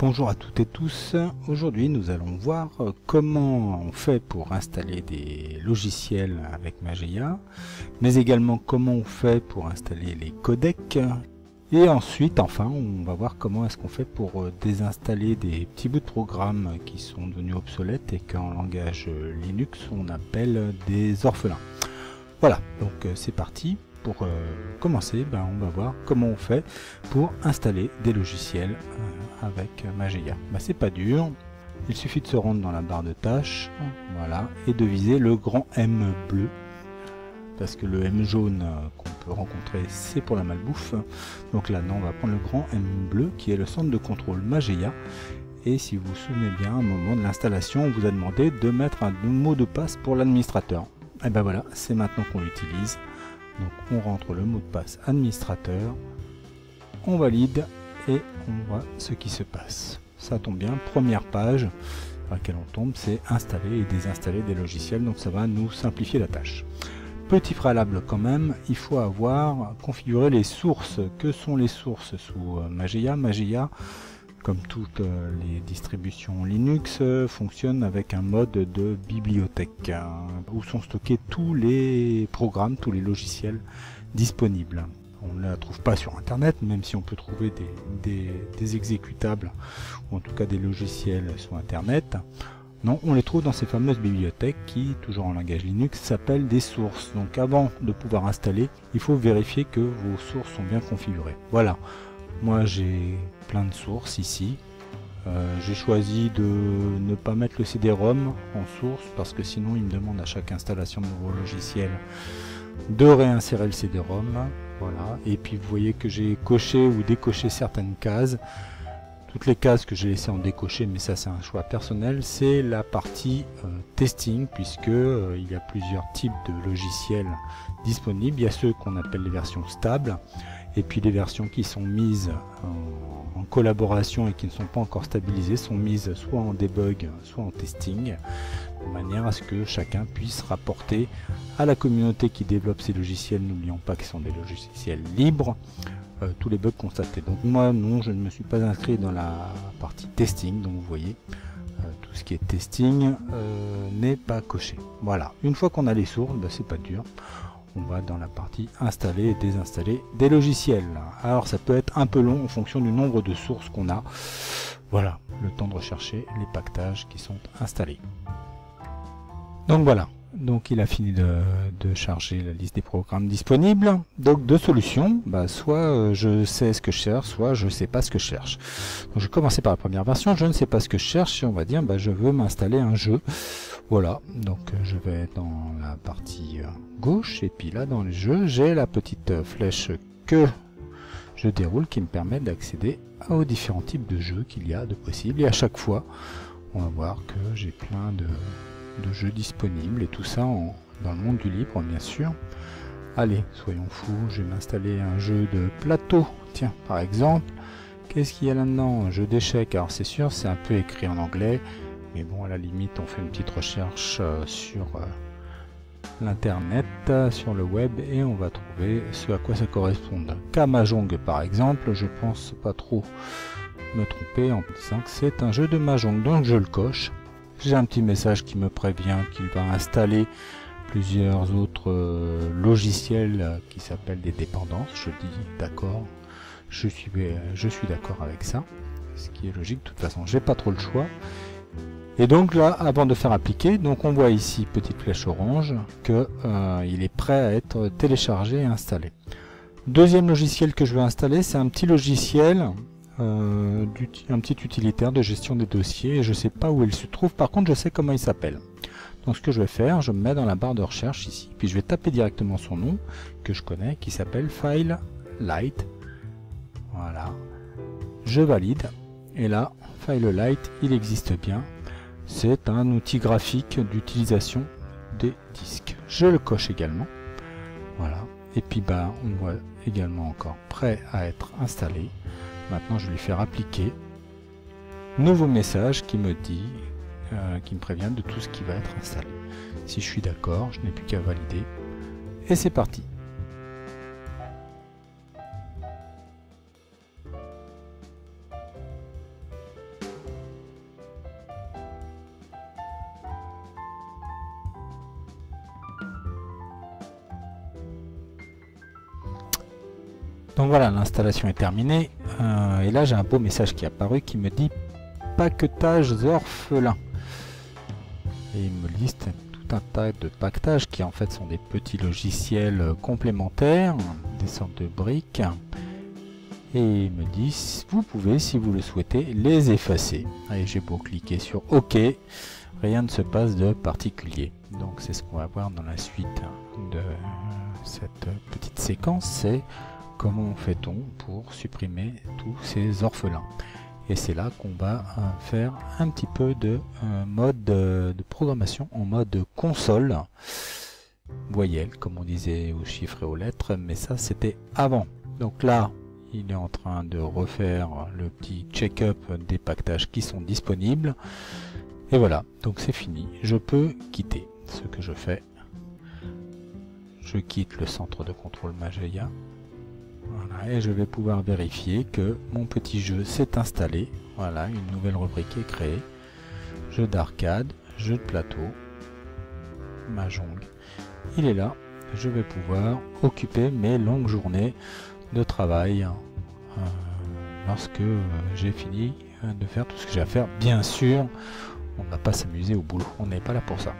Bonjour à toutes et tous. Aujourd'hui nous allons voir comment on fait pour installer des logiciels avec Mageia, mais également comment on fait pour installer les codecs. Et ensuite, enfin, on va voir comment est-ce qu'on fait pour désinstaller des petits bouts de programme qui sont devenus obsolètes et qu'en langage Linux on appelle des orphelins. Voilà, donc c'est parti. Pour commencer, on va voir comment on fait pour installer des logiciels avec Mageia. C'est pas dur, il suffit de se rendre dans la barre de tâches, voilà, et de viser le grand M bleu, parce que le M jaune qu'on peut rencontrer c'est pour la malbouffe. Donc là non, on va prendre le grand M bleu qui est le centre de contrôle Mageia. Et si vous vous souvenez bien, au moment de l'installation, on vous a demandé de mettre un mot de passe pour l'administrateur. Et ben voilà, c'est maintenant qu'on l'utilise. Donc on rentre le mot de passe administrateur, on valide et on voit ce qui se passe. Ça tombe bien, première page à laquelle on tombe, c'est installer et désinstaller des logiciels, donc ça va nous simplifier la tâche. Petit préalable quand même, il faut avoir configuré les sources. Que sont les sources sous Mageia? Mageia, comme toutes les distributions Linux, fonctionne avec un mode de bibliothèque, où sont stockés tous les programmes, tous les logiciels disponibles. On ne la trouve pas sur internet, même si on peut trouver des exécutables, ou en tout cas des logiciels sur internet. Non, on les trouve dans ces fameuses bibliothèques qui, toujours en langage Linux, s'appellent des sources. Donc avant de pouvoir installer, il faut vérifier que vos sources sont bien configurées. Voilà. Moi j'ai plein de sources ici. J'ai choisi de ne pas mettre le CD-ROM en source parce que sinon il me demande à chaque installation de nouveau logiciel de réinsérer le CD-ROM. Voilà. Et puis vous voyez que j'ai coché ou décoché certaines cases. Toutes les cases que j'ai laissées en décoché, mais ça c'est un choix personnel, c'est la partie testing, puisque il y a plusieurs types de logiciels disponibles. Il y a ceux qu'on appelle les versions stables, et puis les versions qui sont mises en collaboration et qui ne sont pas encore stabilisées sont mises soit en debug, soit en testing, de manière à ce que chacun puisse rapporter à la communauté qui développe ces logiciels, n'oublions pas qu'ils sont des logiciels libres, tous les bugs constatés. Donc moi non, je ne me suis pas inscrit dans la partie testing, donc vous voyez tout ce qui est testing n'est pas coché. Voilà, une fois qu'on a les sources, c'est pas dur, on va dans la partie installer et désinstaller des logiciels. Alors ça peut être un peu long en fonction du nombre de sources qu'on a. Voilà, le temps de rechercher les packages qui sont installés. Donc voilà. Donc il a fini de charger la liste des programmes disponibles. Donc deux solutions, soit je sais ce que je cherche, soit je ne sais pas ce que je cherche. Donc je vais commencer par la première version, je ne sais pas ce que je cherche, et on va dire je veux m'installer un jeu. Voilà, donc je vais dans la partie gauche, et puis là dans les jeux, j'ai la petite flèche que je déroule qui me permet d'accéder aux différents types de jeux qu'il y a de possibles. Et à chaque fois, on va voir que j'ai plein de jeux disponibles et tout ça dans le monde du libre bien sûr. Allez, soyons fous, je vais m'installer un jeu de plateau, tiens par exemple. Qu'est-ce qu'il y a là-dedans? Un jeu d'échecs. Alors c'est sûr, c'est un peu écrit en anglais, mais bon, à la limite on fait une petite recherche sur l'internet, sur le web, et on va trouver ce à quoi ça correspond. Mahjong par exemple, je pense pas trop me tromper en disant que c'est un jeu de Mahjong, donc je le coche. J'ai un petit message qui me prévient qu'il va installer plusieurs autres logiciels qui s'appellent des dépendances. Je dis d'accord, je suis d'accord avec ça, ce qui est logique. De toute façon, j'ai pas trop le choix. Et donc là, avant de faire appliquer, donc on voit ici petite flèche orange que il est prêt à être téléchargé et installé. Deuxième logiciel que je vais installer, c'est un petit logiciel. Un petit utilitaire de gestion des dossiers, et je sais pas où il se trouve, par contre je sais comment il s'appelle. Donc ce que je vais faire, je me mets dans la barre de recherche ici, puis je vais taper directement son nom que je connais, qui s'appelle FileLite. Voilà, je valide, et là FileLite il existe bien, c'est un outil graphique d'utilisation des disques. Je le coche également, voilà, et puis on voit également encore prêt à être installé. Maintenant, je vais lui faire appliquer. Nouveau message qui me dit, qui me prévient de tout ce qui va être installé. Si je suis d'accord, je n'ai plus qu'à valider. Et c'est parti. Donc voilà, l'installation est terminée. Et là, j'ai un beau message qui est apparu qui me dit paquetage orphelin. Et il me liste tout un tas de paquetages qui en fait sont des petits logiciels complémentaires, des sortes de briques. Et il me dit, vous pouvez, si vous le souhaitez, les effacer. Et j'ai beau cliquer sur OK, rien ne se passe de particulier. Donc c'est ce qu'on va voir dans la suite de cette petite séquence, c'est comment fait-on pour supprimer tous ces orphelins. Et c'est là qu'on va faire un petit peu de mode de programmation en mode console, voyelle, comme on disait aux chiffres et aux lettres, mais ça c'était avant. Donc là, il est en train de refaire le petit check-up des paquetages qui sont disponibles. Et voilà, donc c'est fini. Je peux quitter. Ce que je fais, je quitte le centre de contrôle Mageia. Voilà, et je vais pouvoir vérifier que mon petit jeu s'est installé. Voilà, une nouvelle rubrique est créée. Jeu d'arcade, jeu de plateau, Mahjong. Il est là. Je vais pouvoir occuper mes longues journées de travail lorsque j'ai fini de faire tout ce que j'ai à faire. Bien sûr, on ne va pas s'amuser au boulot, on n'est pas là pour ça.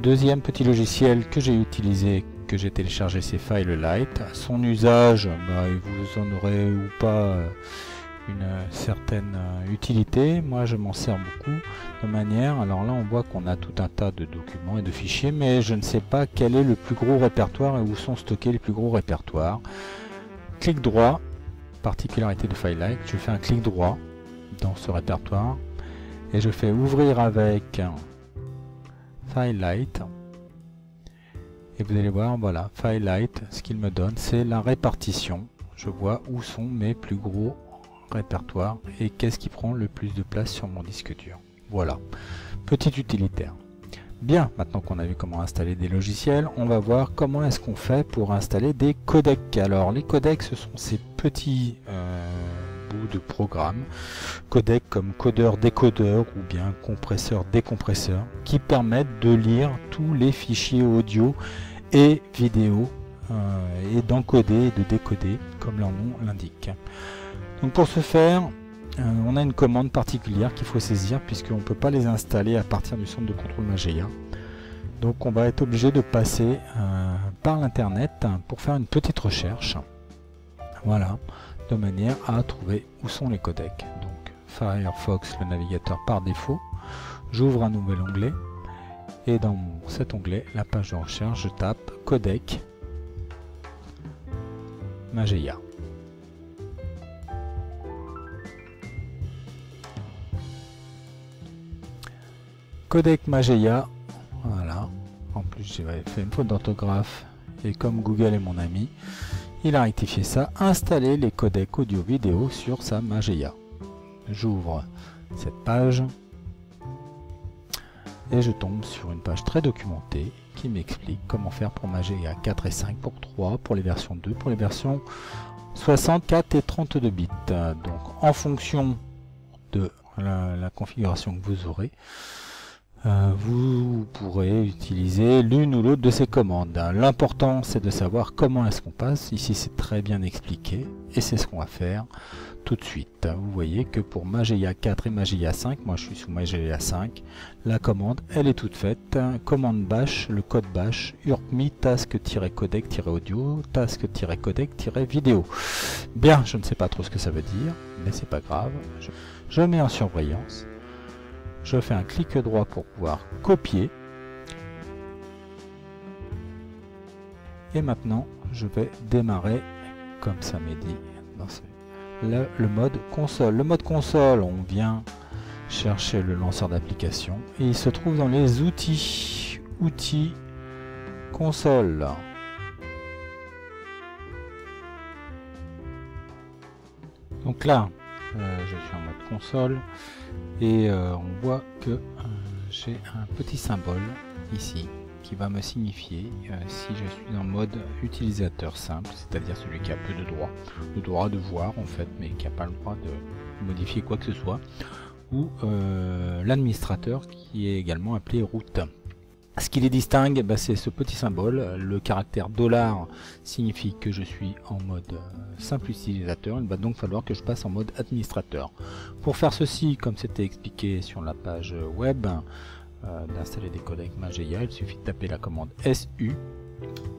Deuxième petit logiciel que j'ai utilisé, que j'ai téléchargé, c'est Firelight. Son usage, vous en aurez ou pas une certaine utilité. Moi je m'en sers beaucoup de manière, alors là on voit qu'on a tout un tas de documents et de fichiers, mais je ne sais pas quel est le plus gros répertoire et où sont stockés les plus gros répertoires. Clic droit, particularité de Firelight, je fais un clic droit dans ce répertoire et je fais ouvrir avec Firelight et vous allez voir, voilà, Firelight, ce qu'il me donne c'est la répartition. Je vois où sont mes plus gros répertoires et qu'est-ce qui prend le plus de place sur mon disque dur. Voilà, petit utilitaire. Bien, maintenant qu'on a vu comment installer des logiciels, on va voir comment est-ce qu'on fait pour installer des codecs. Alors les codecs, ce sont ces petits bouts de programme, codecs comme codeur-décodeur ou bien compresseur-décompresseur, qui permettent de lire tous les fichiers audio et vidéo et d'encoder et de décoder comme leur nom l'indique. Donc pour ce faire, on a une commande particulière qu'il faut saisir puisqu'on ne peut pas les installer à partir du centre de contrôle Mageia. Donc on va être obligé de passer par l'internet pour faire une petite recherche. Voilà, de manière à trouver où sont les codecs. Donc Firefox, le navigateur par défaut. J'ouvre un nouvel onglet et dans cet onglet, la page de recherche, je tape codec Mageia. Codec Mageia, voilà, en plus j'ai fait une faute d'orthographe et comme Google est mon ami, il a rectifié ça, installer les codecs audio-vidéo sur sa Mageia. J'ouvre cette page et je tombe sur une page très documentée qui m'explique comment faire pour Mageia 4 et 5, pour 3, pour les versions 2, pour les versions 64 et 32 bits. Donc en fonction de la configuration que vous aurez, vous pourrez utiliser l'une ou l'autre de ces commandes. L'important c'est de savoir comment est-ce qu'on passe. Ici c'est très bien expliqué et c'est ce qu'on va faire tout de suite. Vous voyez que pour Mageia 4 et Mageia 5, moi je suis sous Mageia 5, la commande elle est toute faite. Commande bash, le code bash, urpmi task-codec-audio, task-codec-vidéo. Bien, je ne sais pas trop ce que ça veut dire, mais c'est pas grave. Je mets en surveillance. Je fais un clic droit pour pouvoir copier. Et maintenant, je vais démarrer, comme ça m'est dit, dans le mode console. Le mode console, on vient chercher le lanceur d'application et il se trouve dans les outils. Outils console. Donc là, je suis en mode console et on voit que j'ai un petit symbole ici qui va me signifier si je suis en mode utilisateur simple, c'est-à-dire celui qui a peu de droits, le droit de voir en fait, mais qui n'a pas le droit de modifier quoi que ce soit, ou l'administrateur qui est également appelé root. Ce qui les distingue, c'est ce petit symbole. Le caractère $ signifie que je suis en mode simple utilisateur. Il va donc falloir que je passe en mode administrateur. Pour faire ceci, comme c'était expliqué sur la page web, d'installer des codecs Mageia, il suffit de taper la commande SU,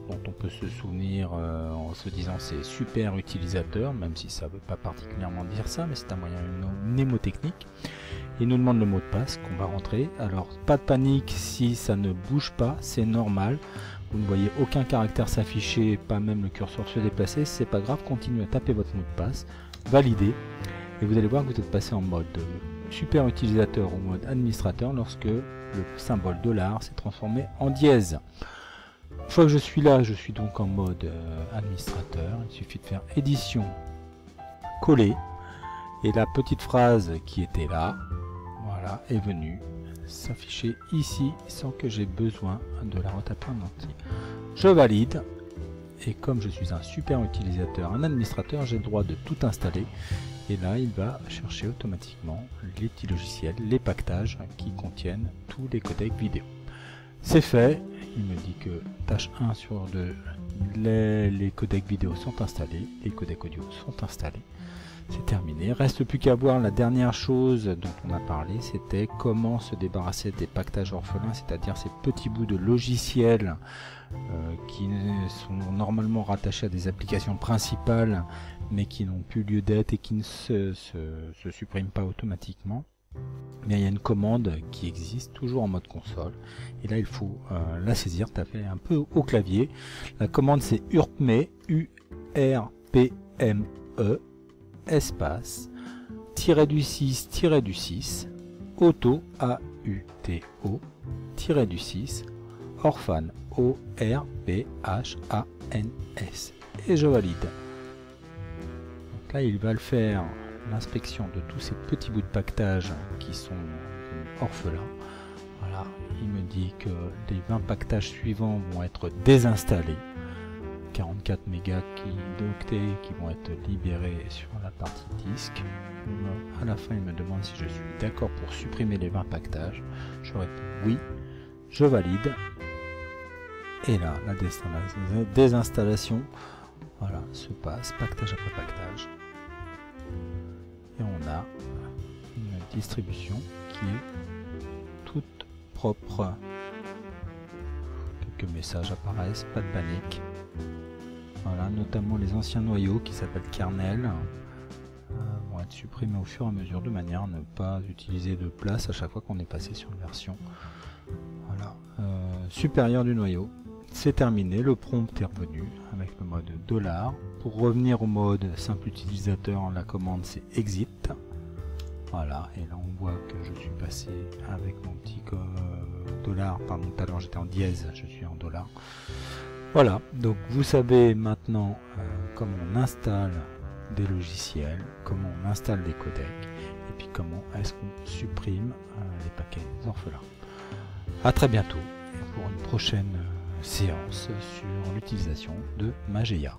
dont on peut se souvenir en se disant c'est super utilisateur, même si ça ne veut pas particulièrement dire ça, mais c'est un moyen mnémotechnique. Il nous demande le mot de passe qu'on va rentrer. Alors pas de panique si ça ne bouge pas, c'est normal. Vous ne voyez aucun caractère s'afficher, pas même le curseur se déplacer, c'est pas grave, continuez à taper votre mot de passe, validez, et vous allez voir que vous êtes passé en mode super utilisateur ou mode administrateur lorsque le symbole $ s'est transformé en dièse. Une fois que je suis là, je suis donc en mode administrateur. Il suffit de faire édition, coller, et la petite phrase qui était là, voilà, est venue s'afficher ici sans que j'ai besoin de la retaper en entier. Je valide, et comme je suis un super utilisateur, un administrateur, j'ai le droit de tout installer. Et là, il va chercher automatiquement les petits logiciels, les packages qui contiennent tous les codecs vidéo. C'est fait. Il me dit que tâche 1 sur 2, les codecs vidéo sont installés, les codecs audio sont installés. C'est terminé. Reste plus qu'à voir la dernière chose dont on a parlé, c'était comment se débarrasser des packages orphelins, c'est-à-dire ces petits bouts de logiciels qui sont normalement rattachés à des applications principales, mais qui n'ont plus lieu d'être et qui ne se suppriment pas automatiquement. Mais il y a une commande qui existe toujours en mode console, et là il faut la saisir, taper un peu au clavier. La commande c'est urpme, U-R-P-M-E, espace, -du6, auto, A-U-T-O, -du6, orphan, O-R-P-H-A-N-S, et je valide. Donc là il va le faire, l'inspection de tous ces petits bouts de pactage qui sont orphelins. Voilà, il me dit que les 20 pactages suivants vont être désinstallés. 44 mégas d'octets qui vont être libérés sur la partie disque. À la fin, il me demande si je suis d'accord pour supprimer les 20 pactages. Je réponds oui, je valide. Et là, la désinstallation, voilà, se passe pactage après pactage. Et on a une distribution qui est toute propre. Quelques messages apparaissent, pas de panique. Voilà, notamment les anciens noyaux qui s'appellent kernel vont être supprimés au fur et à mesure de manière à ne pas utiliser de place à chaque fois qu'on est passé sur une version supérieure du noyau. C'est terminé, le prompt est revenu avec le mode $. Pour revenir au mode simple utilisateur, la commande c'est exit. Voilà, et là on voit que je suis passé avec mon petit $, pardon, tout à l'heure j'étais en dièse, je suis en $. Voilà, donc vous savez maintenant comment on installe des logiciels, comment on installe des codecs, et puis comment est-ce qu'on supprime les paquets orphelins. A très bientôt pour une prochaine séance sur l'utilisation de Mageia.